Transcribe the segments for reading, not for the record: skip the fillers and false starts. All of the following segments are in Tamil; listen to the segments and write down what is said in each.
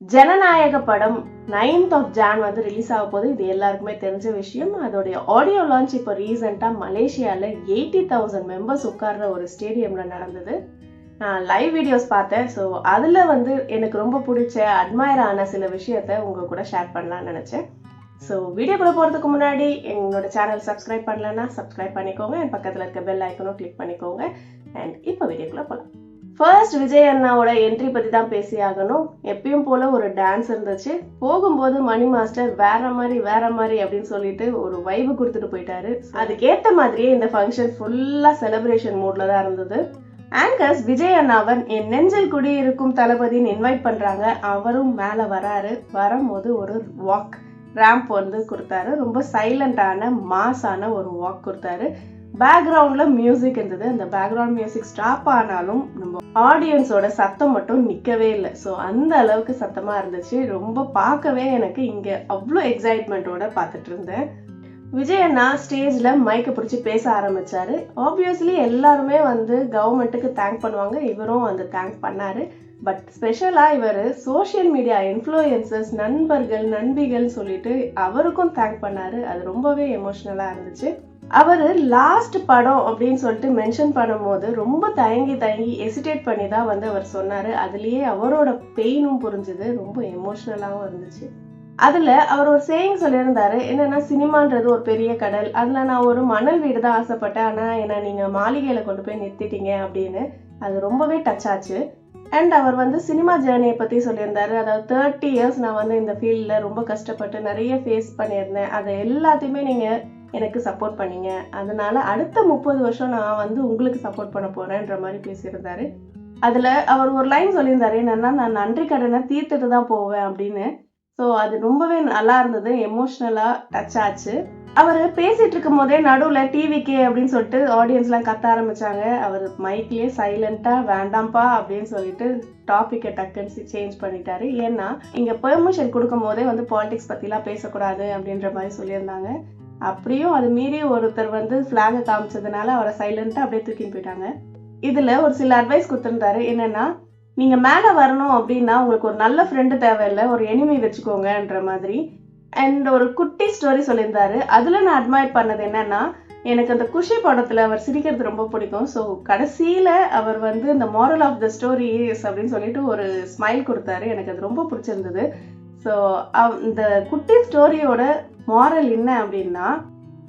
ஜனநாயக படம் 9th of Jan வந்து ரிலீஸ் ஆக போது. இது எல்லாருக்குமே தெரிஞ்ச விஷயம். அதோடைய ஆடியோ லான்ச் இப்போ ரீசெண்டாக மலேசியாவில் 80,000 மெம்பர்ஸ் உட்கார்ற ஒரு ஸ்டேடியம்ல நடந்தது. நான் லைவ் வீடியோஸ் பார்த்தேன். ஸோ அதில் வந்து எனக்கு ரொம்ப பிடிச்ச அட்மையர் ஆன சில விஷயத்த உங்க கூட ஷேர் பண்ணலாம்னு நினச்சேன். ஸோ வீடியோக்குள்ளே போகிறதுக்கு முன்னாடி என்னோட சேனல் சப்ஸ்கிரைப் பண்ணலன்னா சப்ஸ்கிரைப் பண்ணிக்கோங்க. என் பக்கத்தில் இருக்க பெல் ஐக்கனும் கிளிக் பண்ணிக்கோங்க. அண்ட் இப்போ வீடியோக்குள்ளே போகலாம். ஃபர்ஸ்ட் விஜய் அண்ணாவோட என்ட்ரி பத்தி தான் பேசி ஆகணும். எப்பயும் போல ஒரு டான்ஸ் இருந்துச்சு. போகும்போது மணி மாஸ்டர் வேற மாதிரி அப்படின்னு சொல்லிட்டு ஒரு வைபு கொடுத்துட்டு போயிட்டாரு. அதுக்கேற்ற மாதிரியே இந்த ஃபங்க்ஷன் ஃபுல்லா செலிப்ரேஷன் மூட்ல தான் இருந்தது. ஆங்கர்ஸ் விஜய் அண்ணாவன் என் நெஞ்சில் குடியிருக்கும் தளபதின்னு இன்வைட் பண்றாங்க. அவரும் மேல வராரு. வரும்போது ஒரு வாக் ரேம்ப் வந்து கொடுத்தாரு. ரொம்ப சைலண்டான மாஸான ஒரு வாக் கொடுத்தாரு. பேக்ரவுண்ட்ல மியூசிக் இருந்தது. அந்த பேக்ரவுண்ட் மியூசிக் ஸ்டாப் ஆனாலும் நம்ம ஆடியன்ஸோட சத்தம் மட்டும் நிக்கவே இல்லை. ஸோ அந்த அளவுக்கு சத்தமா இருந்துச்சு. ரொம்ப பார்க்கவே எனக்கு இங்க அவ்வளோ எக்ஸைட்மெண்ட்டோட பார்த்துட்டு இருந்தேன். விஜய் அண்ணா ஸ்டேஜ்ல மைக்கை பிடிச்சி பேச ஆரம்பிச்சாரு. ஆப்வியஸ்லி எல்லாருமே வந்து கவர்மெண்ட்டுக்கு தேங்க் பண்ணுவாங்க. இவரும் வந்து தேங்க் பண்ணாரு. பட் ஸ்பெஷலா இவர் சோசியல் மீடியா இன்ஃப்ளூயன்சர்ஸ் நண்பர்கள் நண்பிகள் சொல்லிட்டு அவருக்கும் தேங்க் பண்ணாரு. அது ரொம்பவே எமோஷனலா இருந்துச்சு. அவர் லாஸ்ட் படம் அப்படின்னு சொல்லிட்டு மென்ஷன் பண்ணும்போது ரொம்ப தயங்கி எசிடேட் பண்ணி தான் வந்து அவர் சொன்னாரு. அதுலயே அவரோட பெயினும் புரிஞ்சுது. ரொம்ப எமோஷனலாகவும் இருந்துச்சு. அதுல அவர் ஒரு சேயிங் சொல்லியிருந்தாரு. என்னன்னா, சினிமான்றது ஒரு பெரிய கடல். அதுல நான் ஒரு மணல் வீடு தான் ஆசைப்பட்டேன். ஆனா என்ன நீங்க மாளிகையில கொண்டு போய் நிறுத்திட்டீங்க அப்படின்னு. அது ரொம்பவே டச் ஆச்சு. அண்ட் அவர் வந்து சினிமா ஜேர்னியை பற்றி சொல்லியிருந்தாரு. அதாவது 30 years நான் வந்து இந்த ஃபீல்டில் ரொம்ப கஷ்டப்பட்டு நிறைய ஃபேஸ் பண்ணியிருந்தேன். அதை எல்லாத்தையுமே நீங்கள் எனக்கு சப்போர்ட் பண்ணீங்க. அதனால அடுத்த 30 வருஷம் நான் வந்து உங்களுக்கு சப்போர்ட் பண்ண போறேன்ற மாதிரி பேசியிருந்தாரு. அதில் அவர் ஒரு லைன் சொல்லியிருந்தாரு. என்னன்னா, நான் நன்றி கடனை தீர்த்துட்டு தான் போவேன் அப்படின்னு. ஸோ அது ரொம்பவே நல்லா இருந்தது. எமோஷ்னலாக டச் ஆச்சு. அவர் பேசிட்டு இருக்கும் போதே நடுவில் டிவிக்கே அப்படின்னு சொல்லிட்டு ஆடியன்ஸ்லாம் கத்த ஆரம்பிச்சாங்க. அவர் மைக்லேயே சைலண்டா வேண்டாம்ப்பா அப்படின்னு சொல்லிட்டு டாபிக்கை டக்குன்னு சேஞ்ச் பண்ணிட்டாரு. ஏன்னா இங்க பெர்மிஷன் கொடுக்கும் போதே வந்து பாலிடிக்ஸ் பத்திலாம் பேசக்கூடாது அப்படின்ற மாதிரி சொல்லியிருந்தாங்க. அப்படியும் அது மீறி ஒருத்தர் வந்து ஃபிளாகை காமிச்சதுனால அவரை சைலண்டா அப்படியே தூக்கின்னு போயிட்டாங்க. இதுல ஒரு சில அட்வைஸ் கொடுத்துருந்தாரு. என்னன்னா, நீங்க மேல வரணும் அப்படின்னா உங்களுக்கு ஒரு நல்ல ஃப்ரெண்டு தேவையில்லை, ஒரு எனிமி வச்சுக்கோங்கன்ற மாதிரி. அண்ட் ஒரு குட்டி ஸ்டோரி சொல்லியிருந்தாரு. அதுல நான் அட்மையர் பண்ணது என்னன்னா, எனக்கு அந்த குஷி படத்துல அவர் சிரிக்கிறது ரொம்ப பிடிக்கும். ஸோ கடைசியில அவர் வந்து இந்த moral of the story is அப்படின்னு சொல்லிட்டு ஒரு ஸ்மைல் கொடுத்தாரு. எனக்கு அது ரொம்ப பிடிச்சிருந்தது. ஸோ இந்த குட்டி ஸ்டோரியோட மாரல் என்ன அப்படின்னா,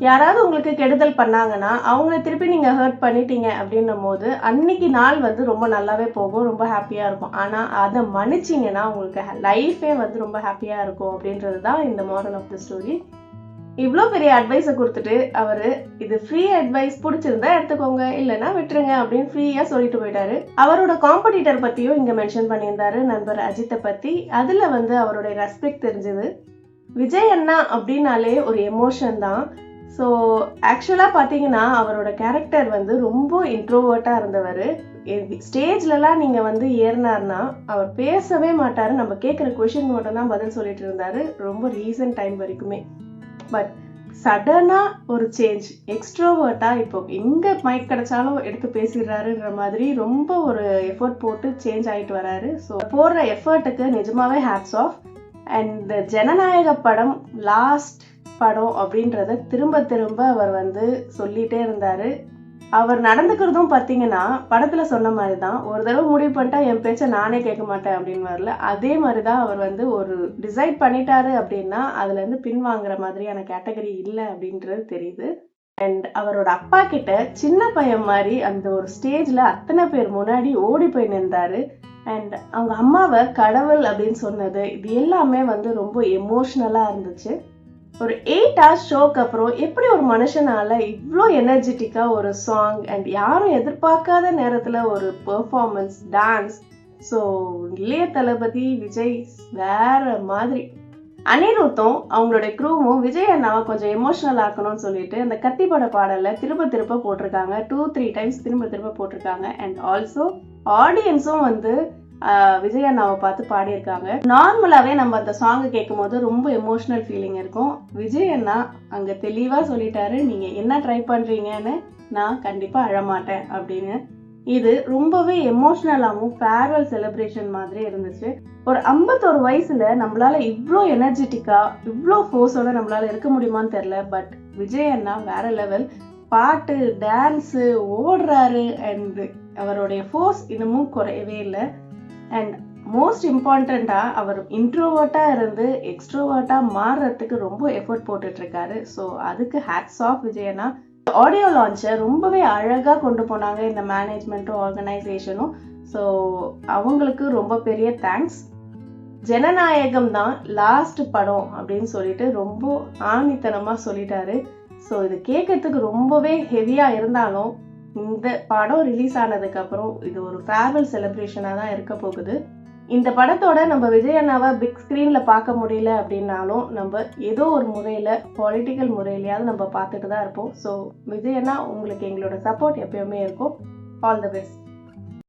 யாராவது உங்களுக்கு கெடுதல் பண்ணாங்கன்னா அவங்கள திருப்பி நீங்க ஹர்ட் பண்ணிட்டீங்க அப்படின்னும் போது அன்னைக்கு நாள் வந்து ரொம்ப நல்லாவே போகும், ரொம்ப ஹாப்பியா இருக்கும். ஆனா அதை மன்னிச்சிங்கன்னா உங்களுக்கு லைஃபே வந்து ரொம்ப ஹாப்பியா இருக்கும் அப்படின்றது தான் இந்த மாரல் ஆஃப் த ஸ்டோரி. இவ்வளோ பெரிய அட்வைஸை கொடுத்துட்டு அவரு இது ஃப்ரீ அட்வைஸ், பிடிச்சிருந்தா எடுத்துக்கோங்க இல்லைன்னா விட்டுருங்க அப்படின்னு ஃப்ரீயா சொல்லிட்டு போயிட்டாரு. அவரோட காம்படிட்டர் பத்தியும் இங்க மென்ஷன் பண்ணியிருந்தாரு, நண்பர் அஜித்தை பத்தி. அதுல வந்து அவருடைய ரெஸ்பெக்ட் தெரிஞ்சது. விஜய் அண்ணா அப்படின்னாலே ஒரு எமோஷன் தான். ஸோ ஆக்சுவலாக பார்த்தீங்கன்னா அவரோட கேரக்டர் வந்து ரொம்ப இன்ட்ரோவர்ட்டாக இருந்தவர். ஸ்டேஜ்லலாம் நீங்கள் வந்து ஏறினார்னா அவர் பேசவே மாட்டார். நம்ம கேட்குற கொஷின் மட்டும் தான் பதில் சொல்லிட்டு இருந்தார் ரொம்ப ரீசன்ட் டைம் வரைக்குமே. பட் சடனாக ஒரு சேஞ்ச், எக்ஸ்ட்ரோவர்ட்டாக இப்போ எங்கே மைக் கிடைச்சாலும் எடுத்து பேசிடுறாருன்ற மாதிரி ரொம்ப ஒரு எஃபர்ட் போட்டு சேஞ்ச் ஆகிட்டு வராரு. ஸோ போடுற எஃபர்ட்டுக்கு நிஜமாவே ஹேட்ஸ் ஆஃப். அண்ட் ஜனநாயக படம் லாஸ்ட் படம் அப்படின்றத திரும்ப அவர் வந்து சொல்லிட்டே இருந்தாரு. அவர் நடந்துக்கிறதும் பார்த்தீங்கன்னா படத்துல சொன்ன மாதிரி தான். ஒரு தடவை முடிவு பண்ணிட்டா என் பேச்சை நானே கேட்க மாட்டேன் அப்படின்னு வரல. அதே மாதிரி தான் அவர் வந்து ஒரு டிசைட் பண்ணிட்டாரு அப்படின்னா அதுல இருந்து பின்வாங்குற மாதிரியான கேட்டகரி இல்லை அப்படின்றது தெரியுது. அண்ட் அவரோட அப்பா கிட்ட சின்ன பையன் மாதிரி அந்த ஒரு ஸ்டேஜ்ல அத்தனை பேர் முன்னாடி ஓடி போய் நின்றாரு. அண்ட் அவங்க அம்மாவை கடவுள் அப்படின்னு சொன்னது இது எல்லாமே வந்து ரொம்ப எமோஷ்னலா இருந்துச்சு. ஒரு 8 hours ஷோக்கு அப்புறம் எப்படி ஒரு மனுஷனால இவ்வளோ எனர்ஜெட்டிக்கா ஒரு சாங் அண்ட் யாரும் எதிர்பார்க்காத நேரத்துல ஒரு பெர்ஃபார்மன்ஸ் டான்ஸ். ஸோ இளைய தளபதி விஜய் வேற மாதிரி. அனிருத்தும் அவங்களோட க்ரூவும் விஜய் அண்ணாவை கொஞ்சம் எமோஷனல் ஆக்கணும்னு சொல்லிட்டு அந்த கத்திப்பட பாடலை திரும்ப போட்டிருக்காங்க. 2-3 times திரும்ப போட்டிருக்காங்க. அண்ட் ஆல்சோ ஆடியன்ஸும் வந்து விஜய் அண்ணாவை பார்த்து பாடியிருக்காங்க. நார்மலாவே நம்ம அந்த சாங் கேட்கும் போது ரொம்ப எமோஷனல் ஃபீலிங் இருக்கும். விஜய் அண்ணா அங்க தெளிவா சொல்லிட்டாரு, நீங்க என்ன ட்ரை பண்றீங்கன்னு, நான் கண்டிப்பா அழமாட்டேன் அப்படின்னு. இது ரொம்பவே எமோஷ்னலாகவும் ஃபேர்வெல் செலிப்ரேஷன் மாதிரி இருந்துச்சு. ஒரு 51 வயசுல நம்மளால இவ்வளோ எனர்ஜெட்டிக்கா இவ்வளோ ஃபோர்ஸோட நம்மளால இருக்க முடியுமான்னு தெரியல. பட் விஜய் அண்ணா வேற லெவல். பாட்டு, டான்ஸு, ஓடுறாரு. அண்ட் அவருடைய ஃபோர்ஸ் இன்னமும் குறையவே இல்லை. அண்ட் மோஸ்ட் இம்பார்ட்டண்டா அவர் இன்ட்ரோவர்ட்டா இருந்து எக்ஸ்ட்ரோவர்ட்டா மாறுறதுக்கு ரொம்ப எஃபர்ட் போட்டுட்டு இருக்காரு. ஸோ அதுக்கு ஹேட்ஸ் ஆஃப் விஜய் அண்ணா. ஆடியோ லான்ச்சை ரொம்பவே அழகாக கொண்டு போனாங்க இந்த மேனேஜ்மெண்ட்டும் ஆர்கனைசேஷனும். ஸோ அவங்களுக்கு ரொம்ப பெரிய தேங்க்ஸ். ஜனநாயகம் தான் லாஸ்ட் படம் அப்படின்னு சொல்லிட்டு ரொம்ப ஆணித்தனமாக சொல்லிட்டாரு. ஸோ இது கேட்கறதுக்கு ரொம்பவே ஹெவியாக இருந்தாலும் இந்த படம் ரிலீஸ் ஆனதுக்கப்புறம் இது ஒரு ஃபேர்வெல் செலிப்ரேஷனாக தான் இருக்க போகுது. இந்த படத்தோட நம்ம விஜய் அண்ணாவை பிக் ஸ்க்ரீனில் பார்க்க முடியல அப்படின்னாலும் நம்ம ஏதோ ஒரு முறையில் பொலிட்டிக்கல் முறையிலையாவது நம்ம பார்த்துட்டு தான் இருப்போம். ஸோ விஜய் அண்ணா உங்களுக்கு எங்களோட சப்போர்ட் எப்பயுமே இருக்கும். All the best.